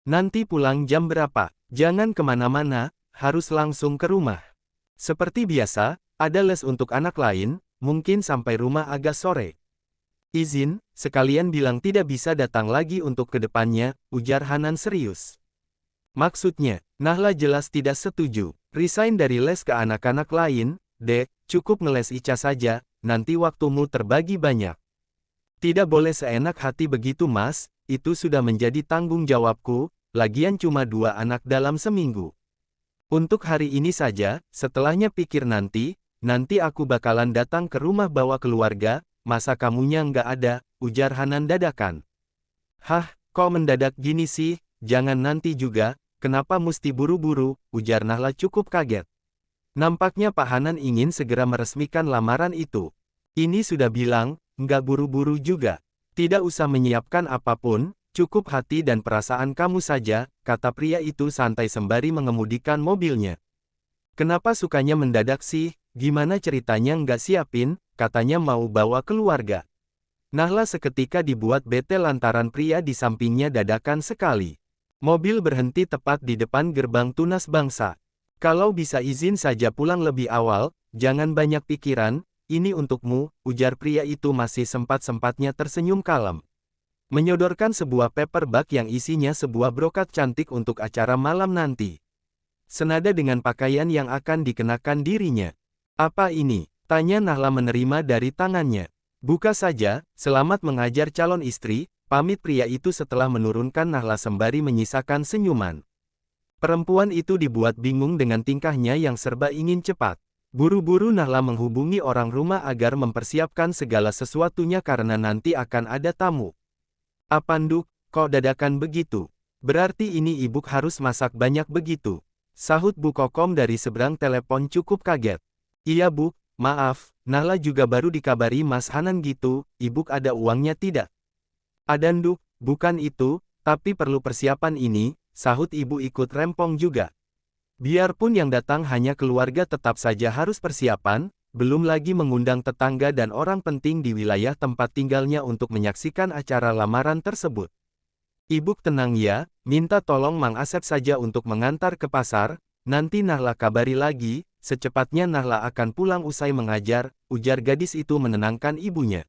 Nanti pulang jam berapa? Jangan kemana-mana, harus langsung ke rumah. Seperti biasa, ada les untuk anak lain, mungkin sampai rumah agak sore. Izin, sekalian bilang tidak bisa datang lagi untuk kedepannya, ujar Hanan serius. Maksudnya, Nahla jelas tidak setuju. Resign dari les ke anak-anak lain, Dek, cukup ngeles Ica saja, nanti waktumu terbagi banyak. Tidak boleh seenak hati begitu Mas, itu sudah menjadi tanggung jawabku, lagian cuma 2 anak dalam seminggu. Untuk hari ini saja, setelahnya pikir nanti aku bakalan datang ke rumah bawa keluarga, masa kamunya nggak ada, ujar Hanan dadakan. Hah, kok mendadak gini sih, jangan nanti juga, kenapa mesti buru-buru, ujar Nahla cukup kaget. Nampaknya Pak Hanan ingin segera meresmikan lamaran itu. Ini sudah bilang, nggak buru-buru juga. Tidak usah menyiapkan apapun, cukup hati dan perasaan kamu saja, kata pria itu santai sembari mengemudikan mobilnya. Kenapa sukanya mendadak sih, gimana ceritanya nggak siapin, katanya mau bawa keluarga. Nahla seketika dibuat bete lantaran pria di sampingnya dadakan sekali. Mobil berhenti tepat di depan gerbang Tunas Bangsa. Kalau bisa izin saja pulang lebih awal, jangan banyak pikiran, ini untukmu, ujar pria itu masih sempat-sempatnya tersenyum kalem. Menyodorkan sebuah paper bag yang isinya sebuah brokat cantik untuk acara malam nanti. Senada dengan pakaian yang akan dikenakan dirinya. Apa ini? Tanya Nahla menerima dari tangannya. Buka saja, selamat mengajar calon istri, pamit pria itu setelah menurunkan Nahla sembari menyisakan senyuman. Perempuan itu dibuat bingung dengan tingkahnya yang serba ingin cepat. Buru-buru Nahla menghubungi orang rumah agar mempersiapkan segala sesuatunya karena nanti akan ada tamu. Apanduk, kok dadakan begitu? Berarti ini ibu harus masak banyak begitu. Sahut Bu Kokom dari seberang telepon cukup kaget. Iya Bu, maaf, Nahla juga baru dikabari Mas Hanan gitu, ibu ada uangnya tidak? Ada Nduk, bukan itu, tapi perlu persiapan ini, sahut ibu ikut rempong juga. Biarpun yang datang hanya keluarga tetap saja harus persiapan, belum lagi mengundang tetangga dan orang penting di wilayah tempat tinggalnya untuk menyaksikan acara lamaran tersebut. Ibu tenang ya, minta tolong Mang Asep saja untuk mengantar ke pasar, nanti Nahla kabari lagi, secepatnya Nahla akan pulang usai mengajar, ujar gadis itu menenangkan ibunya.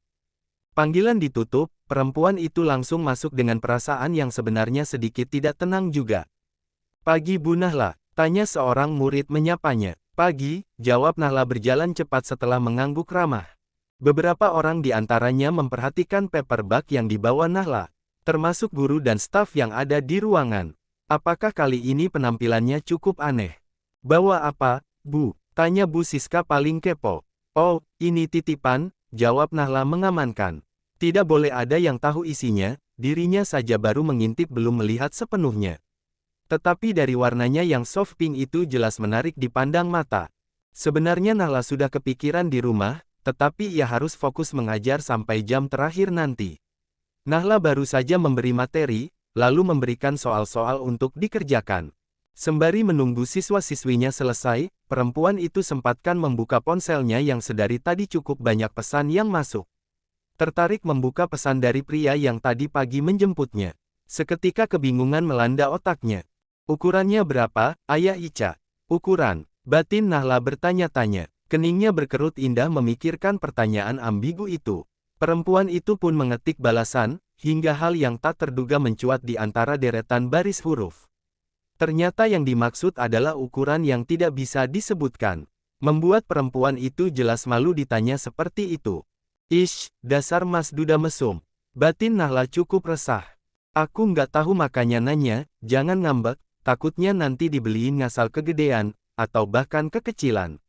Panggilan ditutup, perempuan itu langsung masuk dengan perasaan yang sebenarnya sedikit tidak tenang juga. Pagi Bu Nahla, tanya seorang murid menyapanya. Pagi, jawab Nahla berjalan cepat setelah mengangguk ramah. Beberapa orang di antaranya memperhatikan paper bag yang dibawa Nahla, termasuk guru dan staf yang ada di ruangan. Apakah kali ini penampilannya cukup aneh? Bawa apa, Bu? Tanya Bu Siska paling kepo. Oh, ini titipan, jawab Nahla mengamankan. Tidak boleh ada yang tahu isinya, dirinya saja baru mengintip belum melihat sepenuhnya. Tetapi dari warnanya yang soft pink itu jelas menarik dipandang mata. Sebenarnya Nahla sudah kepikiran di rumah, tetapi ia harus fokus mengajar sampai jam terakhir nanti. Nahla baru saja memberi materi, lalu memberikan soal-soal untuk dikerjakan. Sembari menunggu siswa-siswinya selesai, perempuan itu sempatkan membuka ponselnya yang sedari tadi cukup banyak pesan yang masuk. Tertarik membuka pesan dari pria yang tadi pagi menjemputnya. Seketika kebingungan melanda otaknya. Ukurannya berapa, Ayah Ica? Ukuran, batin Nahla bertanya-tanya. Keningnya berkerut indah memikirkan pertanyaan ambigu itu. Perempuan itu pun mengetik balasan, hingga hal yang tak terduga mencuat di antara deretan baris huruf. Ternyata yang dimaksud adalah ukuran yang tidak bisa disebutkan. Membuat perempuan itu jelas malu ditanya seperti itu. Ish, dasar Mas Duda mesum. Batin Nahla cukup resah. Aku nggak tahu makanya nanya, jangan ngambek. Takutnya nanti dibeliin ngasal kegedean, atau bahkan kekecilan.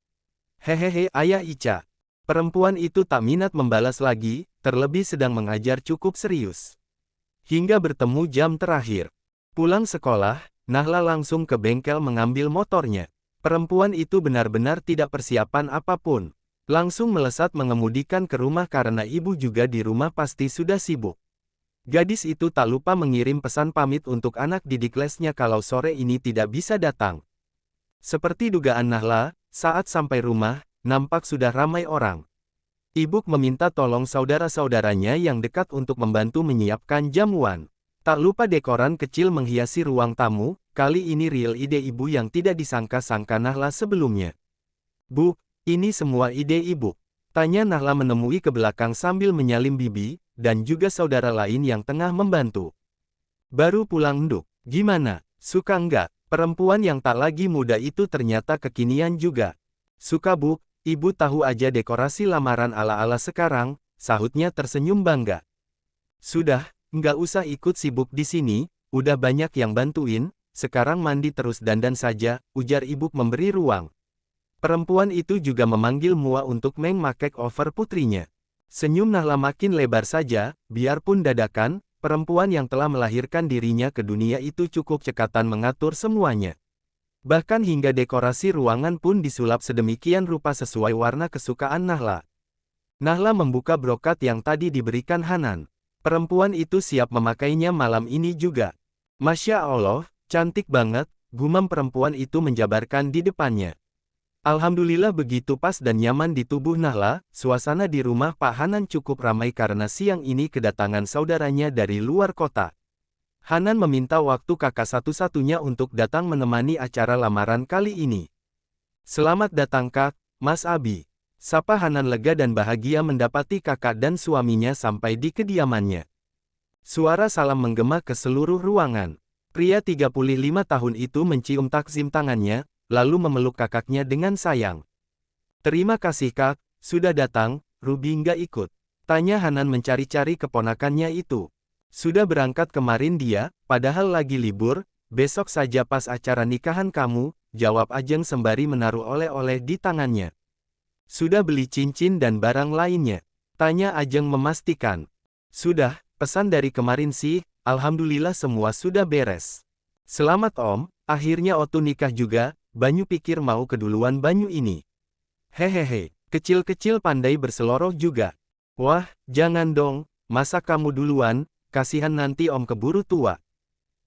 Hehehe Ayah Ica. Perempuan itu tak minat membalas lagi, terlebih sedang mengajar cukup serius. Hingga bertemu jam terakhir. Pulang sekolah, Nahla langsung ke bengkel mengambil motornya. Perempuan itu benar-benar tidak persiapan apapun. Langsung melesat mengemudikan ke rumah karena ibu juga di rumah pasti sudah sibuk. Gadis itu tak lupa mengirim pesan pamit untuk anak didik lesnya kalau sore ini tidak bisa datang. Seperti dugaan Nahla, saat sampai rumah, nampak sudah ramai orang. Ibu meminta tolong saudara-saudaranya yang dekat untuk membantu menyiapkan jamuan. Tak lupa dekoran kecil menghiasi ruang tamu, kali ini real ide ibu yang tidak disangka-sangka Nahla sebelumnya. Bu, ini semua ide ibu. Tanya Nahla menemui ke belakang sambil menyalin bibi, dan juga saudara lain yang tengah membantu. Baru pulang Nduk, gimana, suka enggak? Perempuan yang tak lagi muda itu ternyata kekinian juga. Suka bu, ibu tahu aja dekorasi lamaran ala-ala sekarang, sahutnya tersenyum bangga. Sudah, nggak usah ikut sibuk di sini, udah banyak yang bantuin, sekarang mandi terus dandan saja, ujar ibu memberi ruang. Perempuan itu juga memanggil Mua untuk make over putrinya. Senyum Nahla makin lebar saja, biarpun dadakan, perempuan yang telah melahirkan dirinya ke dunia itu cukup cekatan mengatur semuanya. Bahkan hingga dekorasi ruangan pun disulap sedemikian rupa sesuai warna kesukaan Nahla. Nahla membuka brokat yang tadi diberikan Hanan. Perempuan itu siap memakainya malam ini juga. Masya Allah, cantik banget, gumam perempuan itu menjabarkan di depannya. Alhamdulillah begitu pas dan nyaman di tubuh Nahla, suasana di rumah Pak Hanan cukup ramai karena siang ini kedatangan saudaranya dari luar kota. Hanan meminta waktu kakak satu-satunya untuk datang menemani acara lamaran kali ini. Selamat datang Kak, Mas Abi. Sapa Hanan lega dan bahagia mendapati kakak dan suaminya sampai di kediamannya. Suara salam menggema ke seluruh ruangan. Pria 35 tahun itu mencium takzim tangannya, lalu memeluk kakaknya dengan sayang. Terima kasih Kak, sudah datang, Ruby nggak ikut. Tanya Hanan mencari-cari keponakannya itu. Sudah berangkat kemarin dia, padahal lagi libur, besok saja pas acara nikahan kamu, jawab Ajeng sembari menaruh oleh-oleh di tangannya. Sudah beli cincin dan barang lainnya? Tanya Ajeng memastikan. Sudah, pesan dari kemarin sih, alhamdulillah semua sudah beres. Selamat Om, akhirnya Otu nikah juga, Banyu pikir mau keduluan Banyu ini. Hehehe, kecil-kecil pandai berseloroh juga. Wah, jangan dong, masa kamu duluan, kasihan nanti Om keburu tua.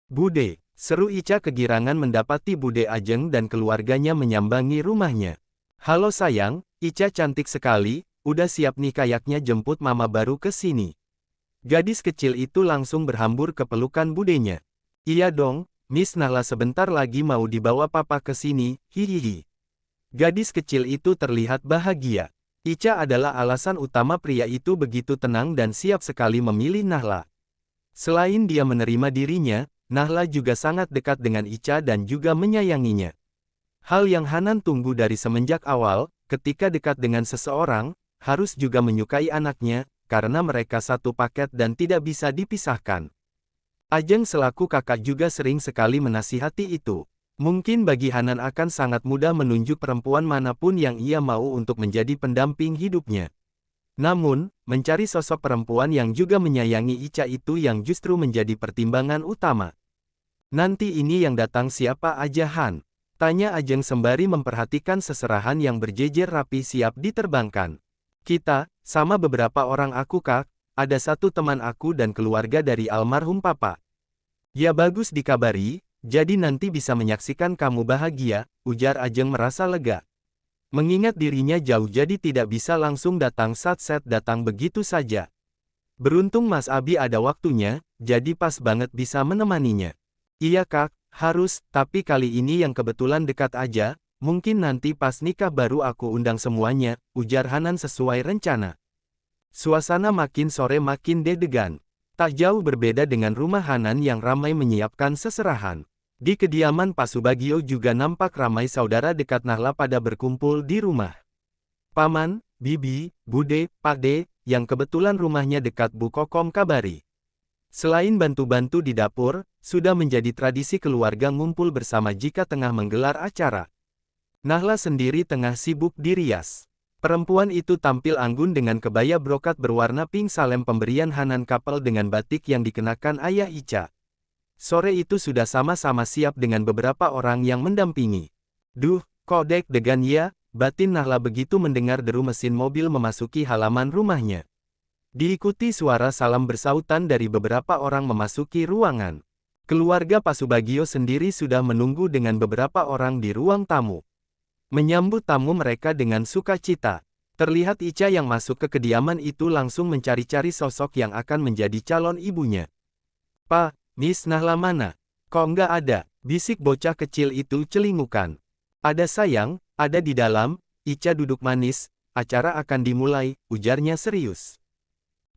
Bude, seru Ica kegirangan mendapati Bude Ajeng dan keluarganya menyambangi rumahnya. Halo sayang, Ica cantik sekali, udah siap nih kayaknya jemput mama baru ke sini. Gadis kecil itu langsung berhambur ke pelukan budenya. Iya dong, Miss Nahla sebentar lagi mau dibawa papa ke sini, hihihi. Gadis kecil itu terlihat bahagia. Ica adalah alasan utama pria itu begitu tenang dan siap sekali memilih Nahla. Selain dia menerima dirinya, Nahla juga sangat dekat dengan Ica dan juga menyayanginya. Hal yang Hanan tunggu dari semenjak awal, ketika dekat dengan seseorang, harus juga menyukai anaknya, karena mereka satu paket dan tidak bisa dipisahkan. Ajeng selaku kakak juga sering sekali menasihati itu. Mungkin bagi Hanan akan sangat mudah menunjuk perempuan manapun yang ia mau untuk menjadi pendamping hidupnya. Namun, mencari sosok perempuan yang juga menyayangi Ica itu yang justru menjadi pertimbangan utama. Nanti ini yang datang siapa aja Han? Tanya Ajeng sembari memperhatikan seserahan yang berjejer rapi siap diterbangkan. Kita, sama beberapa orang aku Kak, ada satu teman aku dan keluarga dari almarhum papa. Ya bagus dikabari, jadi nanti bisa menyaksikan kamu bahagia, ujar Ajeng merasa lega. Mengingat dirinya jauh jadi tidak bisa langsung datang saat set datang begitu saja. Beruntung Mas Abi ada waktunya, jadi pas banget bisa menemaninya. Iya Kak, harus, tapi kali ini yang kebetulan dekat aja, mungkin nanti pas nikah baru aku undang semuanya, ujar Hanan sesuai rencana. Suasana makin sore makin deg-degan. Tak jauh berbeda dengan rumah Hanan yang ramai menyiapkan seserahan. Di kediaman Pak Subagio juga nampak ramai saudara dekat Nahla pada berkumpul di rumah. Paman, Bibi, Bude, Pak De, yang kebetulan rumahnya dekat Bu Kokom kabari. Selain bantu-bantu di dapur, sudah menjadi tradisi keluarga ngumpul bersama jika tengah menggelar acara. Nahla sendiri tengah sibuk dirias. Perempuan itu tampil anggun dengan kebaya brokat berwarna pink salem pemberian Hanan Kapel dengan batik yang dikenakan ayah Ica. Sore itu sudah sama-sama siap dengan beberapa orang yang mendampingi. Duh, kok deg-degan ya, batin Nahla begitu mendengar deru mesin mobil memasuki halaman rumahnya. Diikuti suara salam bersautan dari beberapa orang memasuki ruangan. Keluarga Pak Subagio sendiri sudah menunggu dengan beberapa orang di ruang tamu. Menyambut tamu mereka dengan sukacita. Terlihat Ica yang masuk ke kediaman itu langsung mencari-cari sosok yang akan menjadi calon ibunya. "Pak, Miss Nahla mana? Kok nggak ada? Bisik bocah kecil itu celingukan. Ada sayang, ada di dalam. Ica duduk manis, acara akan dimulai, ujarnya serius.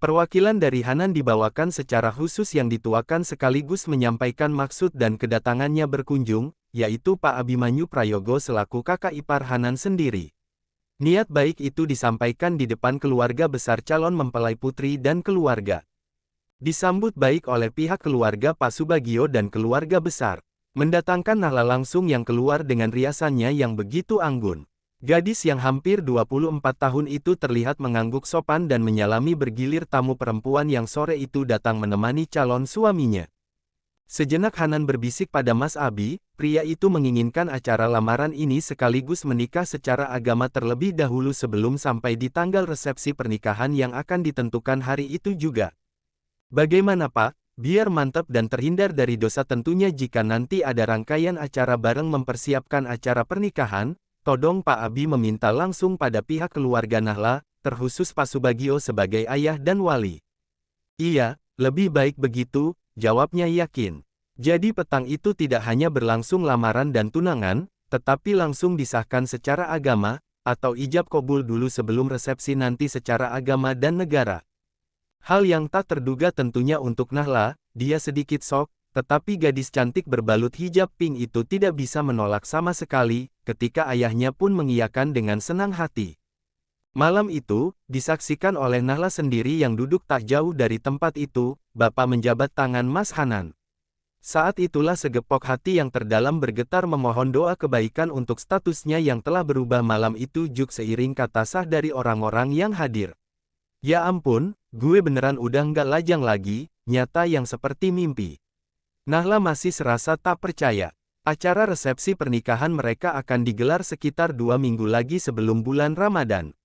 Perwakilan dari Hanan dibawakan secara khusus yang dituakan sekaligus menyampaikan maksud dan kedatangannya berkunjung, yaitu Pak Abimanyu Prayogo selaku kakak ipar Hanan sendiri. Niat baik itu disampaikan di depan keluarga besar calon mempelai putri dan keluarga. Disambut baik oleh pihak keluarga Pak Subagio dan keluarga besar. Mendatangkan Nahla langsung yang keluar dengan riasannya yang begitu anggun. Gadis yang hampir 24 tahun itu terlihat mengangguk sopan dan menyalami bergilir tamu perempuan yang sore itu datang menemani calon suaminya. Sejenak Hanan berbisik pada Mas Abi, pria itu menginginkan acara lamaran ini sekaligus menikah secara agama terlebih dahulu sebelum sampai di tanggal resepsi pernikahan yang akan ditentukan hari itu juga. Bagaimana Pak? Biar mantap dan terhindar dari dosa tentunya jika nanti ada rangkaian acara bareng mempersiapkan acara pernikahan, todong Pak Abi meminta langsung pada pihak keluarga Nahla, terkhusus Pak Subagio sebagai ayah dan wali. Iya, lebih baik begitu, jawabnya yakin. Jadi petang itu tidak hanya berlangsung lamaran dan tunangan, tetapi langsung disahkan secara agama, atau ijab kabul dulu sebelum resepsi nanti secara agama dan negara. Hal yang tak terduga tentunya untuk Nahla, dia sedikit shock, tetapi gadis cantik berbalut hijab pink itu tidak bisa menolak sama sekali, ketika ayahnya pun mengiyakan dengan senang hati. Malam itu, disaksikan oleh Nahla sendiri yang duduk tak jauh dari tempat itu, Bapak menjabat tangan Mas Hanan. Saat itulah segepok hati yang terdalam bergetar memohon doa kebaikan untuk statusnya yang telah berubah malam itu juk seiring kata sah dari orang-orang yang hadir. Ya ampun, gue beneran udah nggak lajang lagi, nyata yang seperti mimpi. Nahla masih serasa tak percaya. Acara resepsi pernikahan mereka akan digelar sekitar 2 minggu lagi sebelum bulan Ramadan.